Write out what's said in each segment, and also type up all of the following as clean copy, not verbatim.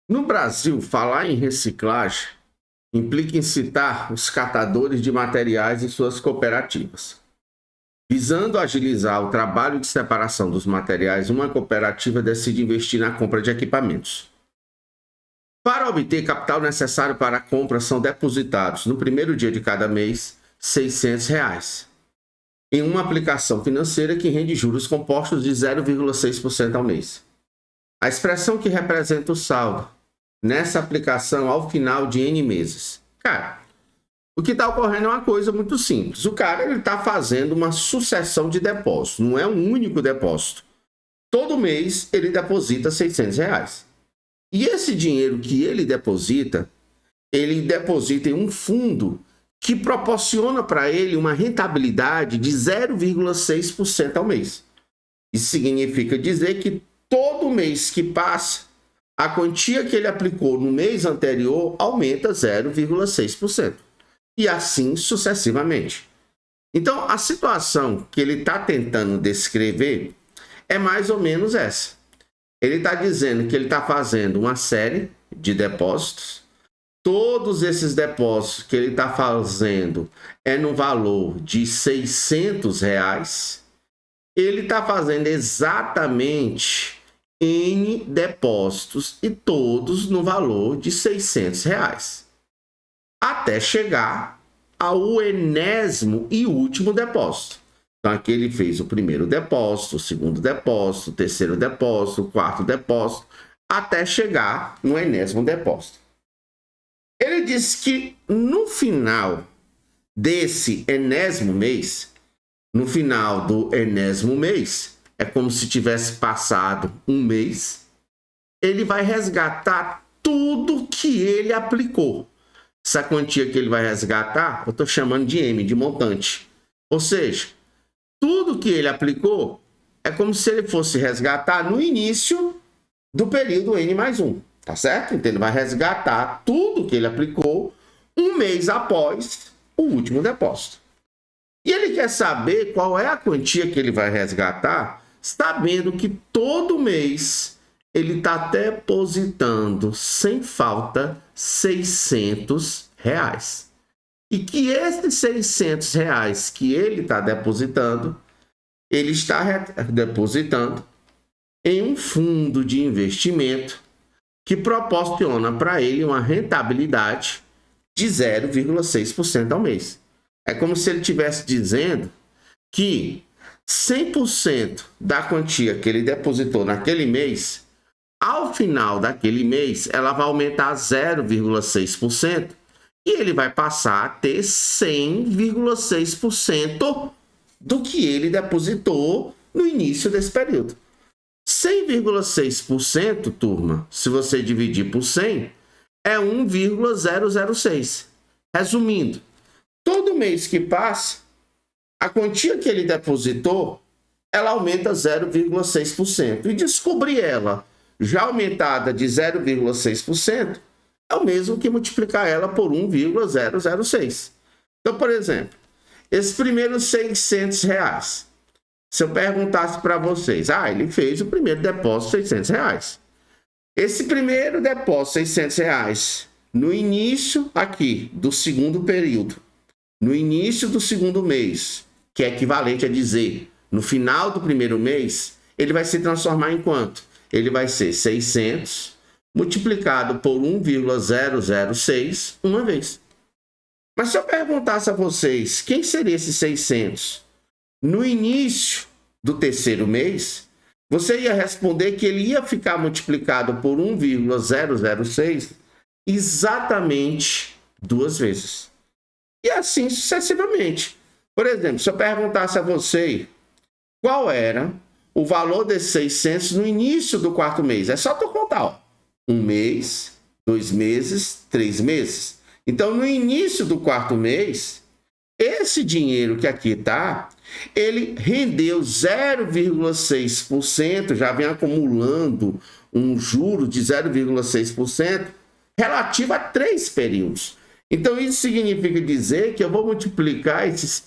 No Brasil, falar em reciclagem implica em citar os catadores de materiais e suas cooperativas. Visando agilizar o trabalho de separação dos materiais, uma cooperativa decide investir na compra de equipamentos. Para obter capital necessário para a compra, são depositados, no primeiro dia de cada mês, R$ 600, em uma aplicação financeira que rende juros compostos de 0,6% ao mês. A expressão que representa o saldo nessa aplicação ao final de N meses. Cara, o que está ocorrendo é uma coisa muito simples. O cara está fazendo uma sucessão de depósitos, não é um único depósito. Todo mês ele deposita R$ 600. E esse dinheiro que ele deposita em um fundo que proporciona para ele uma rentabilidade de 0,6% ao mês. Isso significa dizer que todo mês que passa, a quantia que ele aplicou no mês anterior aumenta 0,6%. E assim sucessivamente. Então, a situação que ele está tentando descrever é mais ou menos essa. Ele está dizendo que ele está fazendo uma série de depósitos. Todos esses depósitos que ele está fazendo é no valor de R$ 600. Ele está fazendo exatamente N depósitos e todos no valor de R$ 600. Até chegar ao enésimo e último depósito. Então, aqui ele fez o primeiro depósito, o segundo depósito, o terceiro depósito, o quarto depósito, até chegar no enésimo depósito. Ele disse que no final desse enésimo mês, é como se tivesse passado um mês, ele vai resgatar tudo que ele aplicou. Essa quantia que ele vai resgatar, eu estou chamando de M, de montante. Ou seja, tudo que ele aplicou é como se ele fosse resgatar no início do período N+1. Tá certo? Então ele vai resgatar tudo que ele aplicou um mês após o último depósito. E ele quer saber qual é a quantia que ele vai resgatar, sabendo que todo mês ele está depositando sem falta R$ 600. E que esses R$ 600 que ele está depositando, ele está depositando em um fundo de investimento que proporciona para ele uma rentabilidade de 0,6% ao mês. É como se ele estivesse dizendo que 100% da quantia que ele depositou naquele mês, ao final daquele mês, ela vai aumentar 0,6% e ele vai passar a ter 100,6% do que ele depositou no início desse período. 100,6%, turma, se você dividir por 100, é 1,006. Resumindo, todo mês que passa, a quantia que ele depositou, ela aumenta 0,6%. E descobrir ela já aumentada de 0,6% é o mesmo que multiplicar ela por 1,006. Então, por exemplo, esses primeiros R$ 600, se eu perguntasse para vocês, ele fez o primeiro depósito de R$ 600. Esse primeiro depósito de R$ 600, no início aqui do segundo período, no início do segundo mês, que é equivalente a dizer, no final do primeiro mês, ele vai se transformar em quanto? Ele vai ser 600 multiplicado por 1,006 uma vez. Mas se eu perguntasse a vocês, quem seria esse 600? No início do terceiro mês, você ia responder que ele ia ficar multiplicado por 1,006 exatamente 2 vezes. E assim sucessivamente. Por exemplo, se eu perguntasse a você qual era o valor desses 600 no início do quarto mês, é só tu contar. 1 mês, 2 meses, 3 meses. Então, no início do quarto mês, esse dinheiro que aqui está, ele rendeu 0,6%, já vem acumulando um juro de 0,6% relativo a 3 períodos. Então, isso significa dizer que eu vou multiplicar essa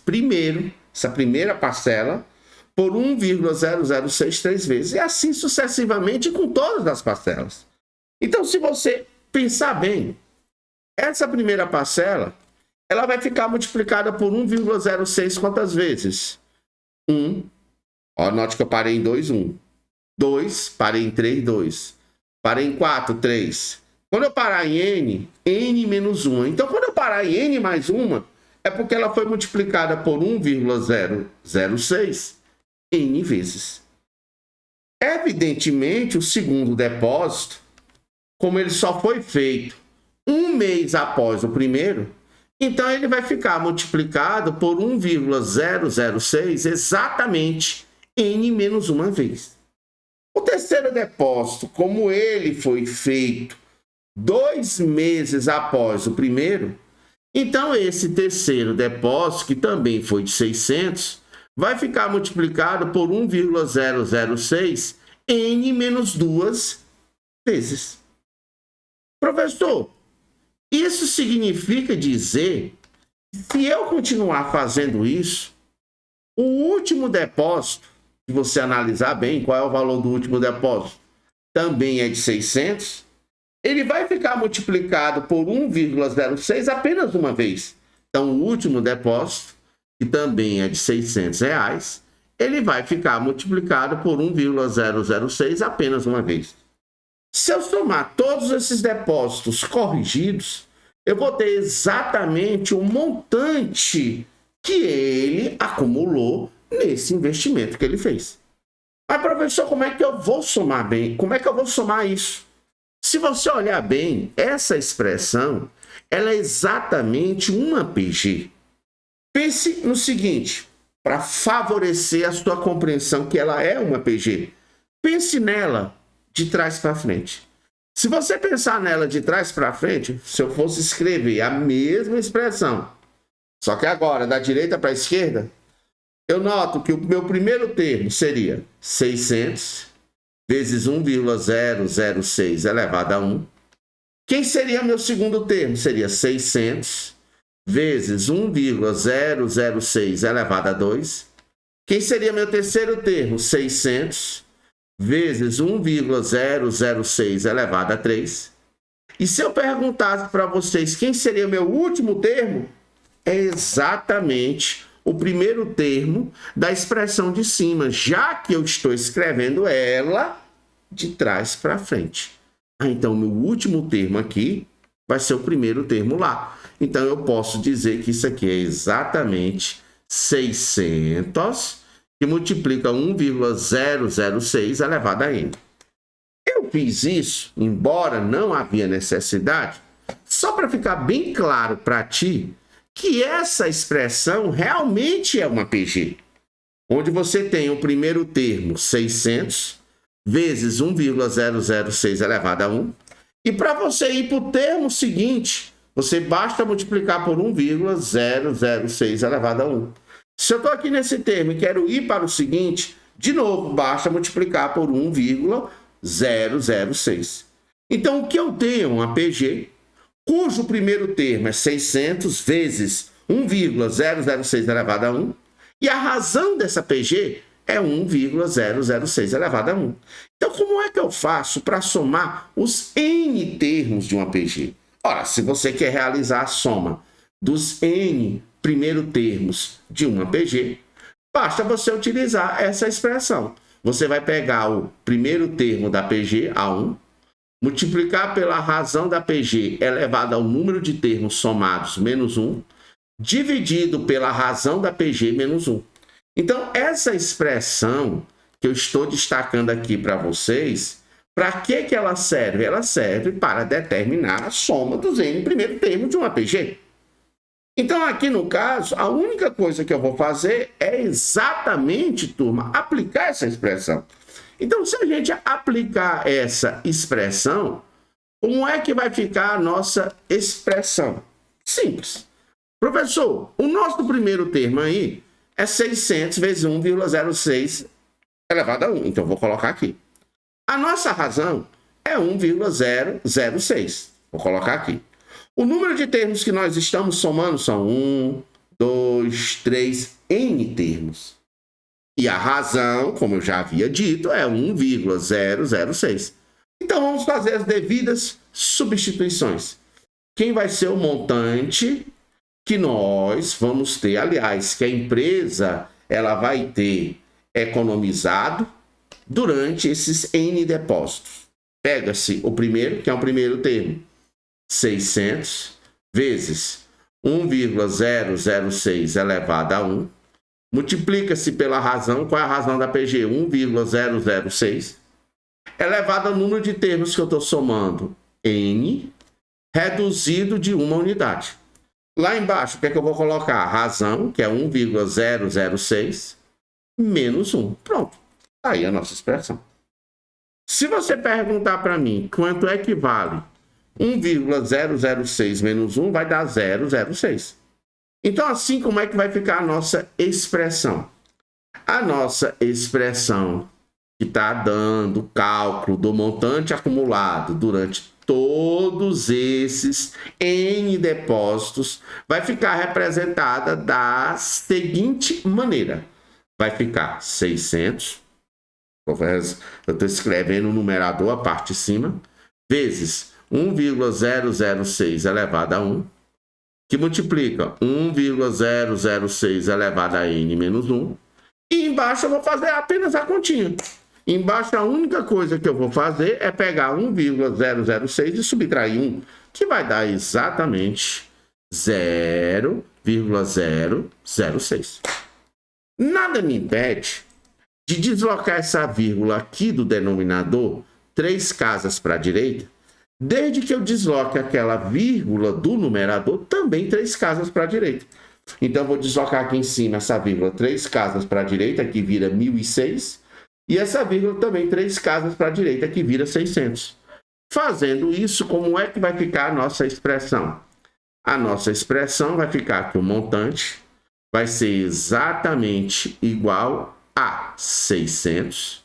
primeira parcela por 1,006 3 vezes, e assim sucessivamente com todas as parcelas. Então, se você pensar bem, essa primeira parcela, ela vai ficar multiplicada por 1,06 quantas vezes? 1. Ó, note que eu parei em 2, 1. 2, parei em 3, 2. Parei em 4, 3. Quando eu parar em n menos 1. Então, quando eu parar em n mais 1, é porque ela foi multiplicada por 1,006 n vezes. Evidentemente, o segundo depósito, como ele só foi feito um mês após o primeiro, então ele vai ficar multiplicado por 1,006 exatamente n menos uma vez. O terceiro depósito, como ele foi feito 2 meses após o primeiro, então esse terceiro depósito, que também foi de 600, vai ficar multiplicado por 1,006 n menos 2 vezes. Professor, isso significa dizer que se eu continuar fazendo isso, o último depósito, se você analisar bem qual é o valor do último depósito, também é de 600, ele vai ficar multiplicado por 1,06 apenas uma vez. Então, o último depósito, que também é de R$600, ele vai ficar multiplicado por 1,006 apenas uma vez. Se eu somar todos esses depósitos corrigidos, eu vou ter exatamente o montante que ele acumulou nesse investimento que ele fez. Mas, professor, como é que eu vou somar bem? Como é que eu vou somar isso? Se você olhar bem, essa expressão, ela é exatamente uma PG. Pense no seguinte, para favorecer a sua compreensão que ela é uma PG. Pense nela de trás para frente. Se você pensar nela de trás para frente, se eu fosse escrever a mesma expressão, só que agora da direita para a esquerda, eu noto que o meu primeiro termo seria 600 vezes 1,006 elevado a 1. Quem seria meu segundo termo? Seria 600 vezes 1,006 elevado a 2. Quem seria meu terceiro termo? 600 vezes 1,006 elevado a 3. E se eu perguntasse para vocês quem seria meu último termo, é exatamente o primeiro termo da expressão de cima, já que eu estou escrevendo ela de trás para frente. Então, meu último termo aqui vai ser o primeiro termo lá. Então, eu posso dizer que isso aqui é exatamente 600, que multiplica 1,006 elevado a n. Eu fiz isso, embora não havia necessidade, só para ficar bem claro para ti que essa expressão realmente é uma PG, onde você tem o primeiro termo 600 vezes 1,006 elevado a 1, e para você ir para o termo seguinte, você basta multiplicar por 1,006 elevado a 1. Se eu estou aqui nesse termo e quero ir para o seguinte, de novo, basta multiplicar por 1,006. Então, o que eu tenho é uma PG, cujo primeiro termo é 600 vezes 1,006 elevado a 1, e a razão dessa PG é 1,006 elevado a 1. Então, como é que eu faço para somar os N termos de uma PG? Ora, se você quer realizar a soma dos N primeiro termos de uma PG, basta você utilizar essa expressão. Você vai pegar o primeiro termo da PG, A1, multiplicar pela razão da PG elevado ao número de termos somados menos 1, dividido pela razão da PG menos 1. Então, essa expressão que eu estou destacando aqui para vocês, para que ela serve? Ela serve para determinar a soma dos N primeiro termo de uma PG. Então, aqui no caso, a única coisa que eu vou fazer é exatamente, turma, aplicar essa expressão. Então, se a gente aplicar essa expressão, como é que vai ficar a nossa expressão? Simples. Professor, o nosso primeiro termo aí é 600 vezes 1,06 elevado a 1. Então, eu vou colocar aqui. A nossa razão é 1,006. Vou colocar aqui. O número de termos que nós estamos somando são 1, 2, 3, N termos. E a razão, como eu já havia dito, é 1,006. Então, vamos fazer as devidas substituições. Quem vai ser o montante que nós vamos ter, aliás, que a empresa ela vai ter economizado durante esses N depósitos. Pega-se o primeiro, que é o primeiro termo, 600 vezes 1,006 elevado a 1, multiplica-se pela razão, qual é a razão da PG? 1,006, elevado ao número de termos que eu estou somando, N, reduzido de uma unidade. Lá embaixo, o que é que eu vou colocar? A razão, que é 1,006, menos 1. Pronto. Aí a nossa expressão. Se você perguntar para mim quanto é que vale 1,006 menos 1, vai dar 0,06. Então, assim, como é que vai ficar a nossa expressão? A nossa expressão que está dando o cálculo do montante acumulado durante todos esses N depósitos vai ficar representada da seguinte maneira. Vai ficar 600, eu estou escrevendo o numerador, a parte de cima, vezes 1,006 elevado a 1, que multiplica 1,006 elevado a n menos 1. E embaixo eu vou fazer apenas a continha. Embaixo a única coisa que eu vou fazer é pegar 1,006 e subtrair 1, que vai dar exatamente 0,006. Nada me impede de deslocar essa vírgula aqui do denominador 3 casas para a direita, desde que eu desloque aquela vírgula do numerador também 3 casas para a direita. Então, eu vou deslocar aqui em cima essa vírgula 3 casas para a direita, que vira 1.006, e essa vírgula também 3 casas para a direita, que vira 600. Fazendo isso, como é que vai ficar a nossa expressão? A nossa expressão vai ficar que o montante vai ser exatamente igual a 600,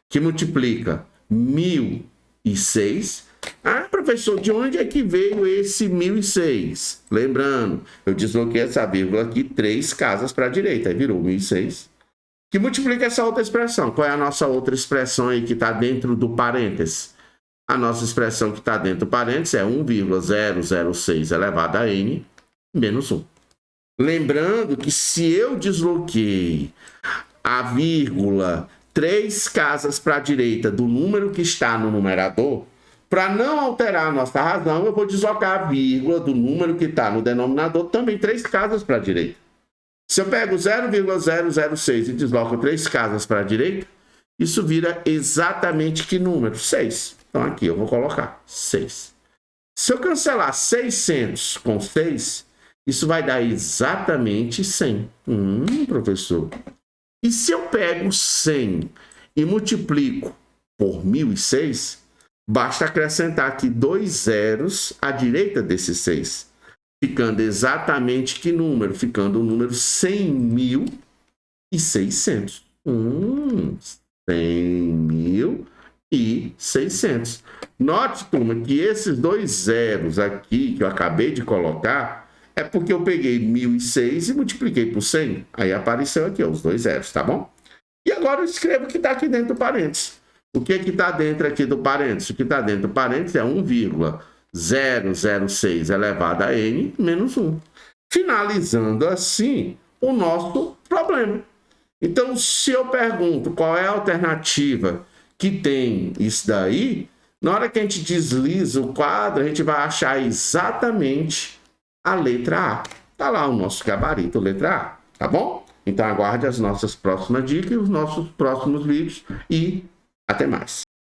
que multiplica 1.006. Ah, professor, de onde é que veio esse 1.006? Lembrando, eu desloquei essa vírgula aqui 3 casas para a direita, aí virou 1.006, que multiplica essa outra expressão. Qual é a nossa outra expressão aí que está dentro do parênteses? A nossa expressão que está dentro do parênteses é 1,006 elevado a n menos 1. Lembrando que se eu desloquei a vírgula 3 casas para a direita do número que está no numerador, para não alterar a nossa razão, eu vou deslocar a vírgula do número que está no denominador também 3 casas para a direita. Se eu pego 0,006 e desloco 3 casas para a direita, isso vira exatamente que número? 6. Então aqui eu vou colocar 6. Se eu cancelar 600 com 6, isso vai dar exatamente 100. Professor. E se eu pego 100 e multiplico por 1.006, basta acrescentar aqui 2 zeros à direita desse 6, ficando exatamente que número? Ficando o número 100.600. 100.600. Note, turma, que esses 2 zeros aqui que eu acabei de colocar é porque eu peguei 1.006 e multipliquei por 100. Aí apareceu aqui, ó, os 2 zeros, tá bom? E agora eu escrevo o que está aqui dentro do parênteses. O que está dentro aqui do parênteses? O que está dentro do parênteses é 1,006 elevado a n menos 1. Finalizando assim o nosso problema. Então, se eu pergunto qual é a alternativa que tem isso daí, na hora que a gente desliza o quadro, a gente vai achar exatamente a letra A. Está lá o nosso gabarito, letra A, tá bom? Então aguarde as nossas próximas dicas e os nossos próximos vídeos e até mais.